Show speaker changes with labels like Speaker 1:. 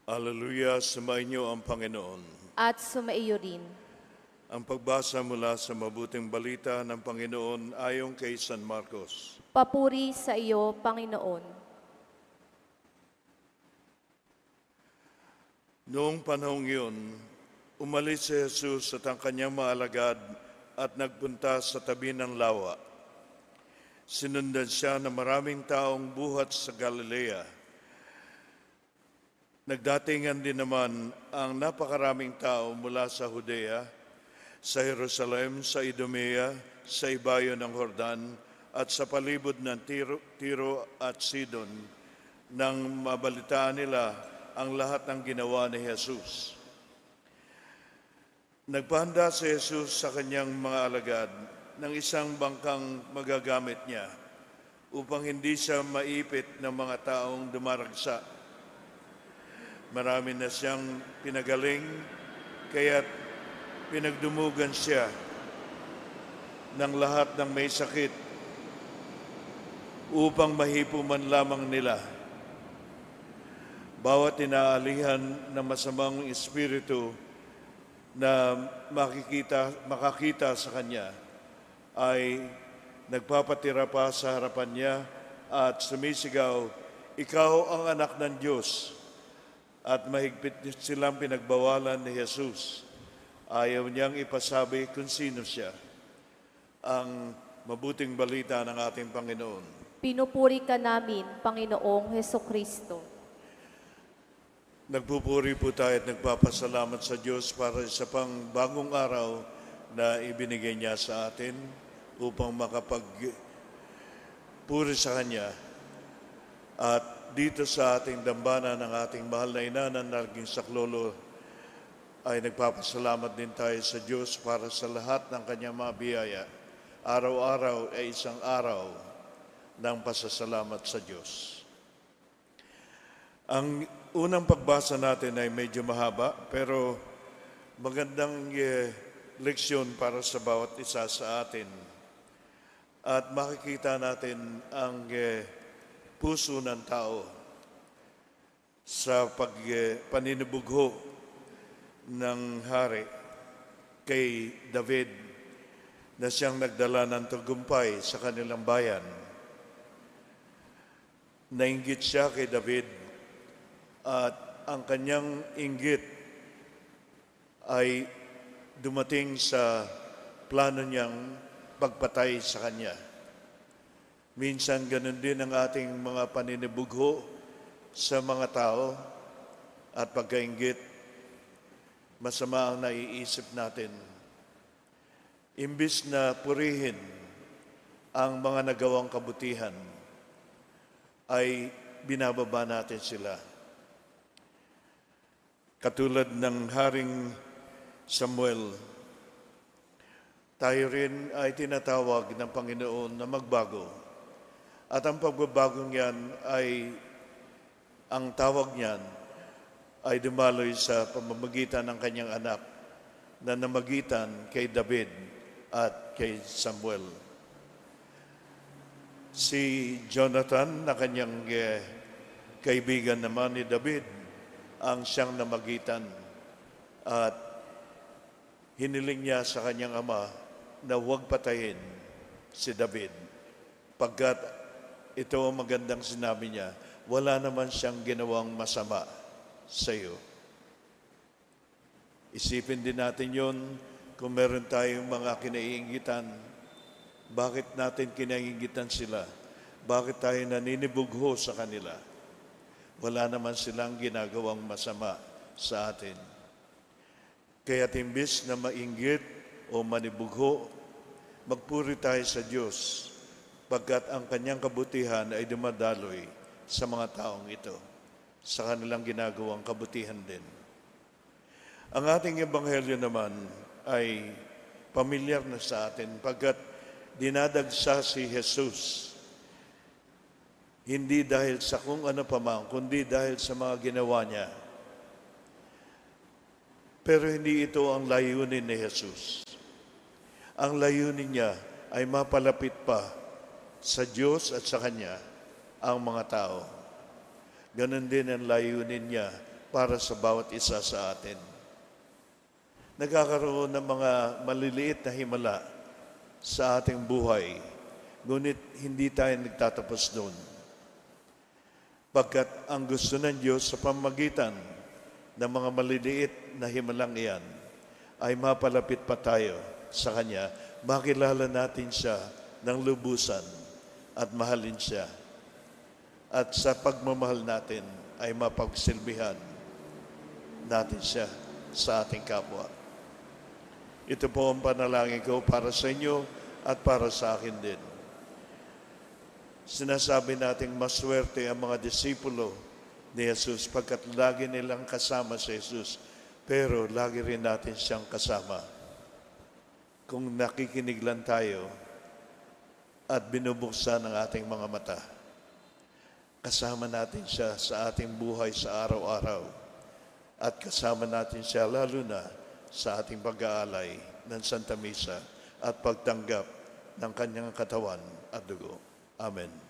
Speaker 1: Hallelujah, sumainyo ang Panginoon.
Speaker 2: At sumaiyo rin.
Speaker 1: Ang pagbasa mula sa mabuting balita ng Panginoon ayon kay San Marcos.
Speaker 2: Papuri sa iyo, Panginoon.
Speaker 1: Noong panahong yun, umalis si Jesus at ang kanyang mga alagad at nagpunta sa tabi ng lawa. Sinundan siya ng maraming taong buhat sa Galilea. Nagdatingan din naman ang napakaraming tao mula sa Judea, sa Jerusalem, sa Idumea, sa ibayo ng Jordan, at sa palibot ng Tiro at Sidon, nang mabalitaan nila ang lahat ng ginawa ni Jesus. Nagpahanda si Jesus sa kanyang mga alagad ng isang bangkang magagamit niya upang hindi siya maipit ng mga taong dumaragsa. Marami na siyang pinagaling, kaya't pinagdumugan siya ng lahat ng may sakit upang mahipo man lamang nila. Bawat inaalihan ng masamang espiritu na makakita sa kanya ay nagpapatira pa sa harapan niya at sumisigaw, "Ikaw ang anak ng Diyos." At mahigpit silang pinagbawalan ni Jesus. Ayaw niyang ipasabi kung sino siya. Ang mabuting balita ng ating Panginoon.
Speaker 2: Pinupuri ka namin, Panginoong Hesukristo.
Speaker 1: Nagpupuri po tayo at nagpapasalamat sa Diyos para sa pang bagong araw na ibinigay niya sa atin upang makapagpuri sa Kanya. At dito sa ating dambana ng ating mahal na ina na naging saklolo ay nagpapasalamat din tayo sa Diyos para sa lahat ng kanyang mga biyaya. Araw-araw ay isang araw ng pasasalamat sa Diyos. Ang unang pagbasa natin ay medyo mahaba pero magandang leksyon para sa bawat isa sa atin. At makikita natin ang puso ng tao sa paninibugho ng hari kay David na siyang nagdala ng tagumpay sa kanilang bayan. Nainggit siya kay David at ang kanyang inggit ay dumating sa plano niyang pagpatay sa kanya. Minsan ganun din ang ating mga paninibugho sa mga tao at pagkainggit, masama ang naiisip natin. Imbis na purihin ang mga nagawang kabutihan, ay binababa natin sila. Katulad ng Haring Samuel, tayo rin ay tinatawag ng Panginoon na magbago. At ang pagbabagong yan ay, ang tawag niyan ay dumaloy sa pamamagitan ng kanyang anak na namagitan kay David at kay Samuel. Si Jonathan na kanyang kaibigan naman ni David ang siyang namagitan at hiniling niya sa kanyang ama na huwag patayin si David pagkat ito ang magandang sinabi niya, wala naman siyang ginawang masama sa iyo. Isipin din natin yon kung meron tayong mga kinaiingitan. Bakit natin kinaiingitan sila? Bakit tayo naninibugho sa kanila? Wala naman silang ginagawang masama sa atin. Kaya timbis na mainggit o manibugho, magpuri tayo sa Diyos pagkat ang kanyang kabutihan ay dumadaloy sa mga taong ito, sa kanilang ginagawang kabutihan din. Ang ating ebanghelyo naman ay pamilyar na sa atin pagkat dinadagsa si Jesus, hindi dahil sa kung ano pa man, kundi dahil sa mga ginawa niya. Pero hindi ito ang layunin ni Jesus. Ang layunin niya ay mapalapit pa sa Diyos at sa Kanya ang mga tao. Ganon din ang layunin niya para sa bawat isa sa atin. Nagkakaroon ng mga maliliit na himala sa ating buhay, ngunit hindi tayo nagtatapos doon. Pagkat ang gusto ng Diyos sa pamamagitan ng mga maliliit na himalang iyan ay mapalapit pa tayo sa Kanya, makilala natin siya ng lubusan at mahalin siya. At sa pagmamahal natin ay mapagsilbihan natin siya sa ating kapwa. Ito po ang panalangin ko para sa inyo at para sa akin din. Sinasabi nating maswerte ang mga disipulo ni Jesus pagkat lagi nilang kasama si Jesus, pero lagi rin natin siyang kasama. Kung nakikinig lang tayo at binubuksan ang ating mga mata, kasama natin siya sa ating buhay sa araw-araw. At kasama natin siya lalo na sa ating pag-aalay ng Santa Misa at pagtanggap ng kanyang katawan at dugo. Amen.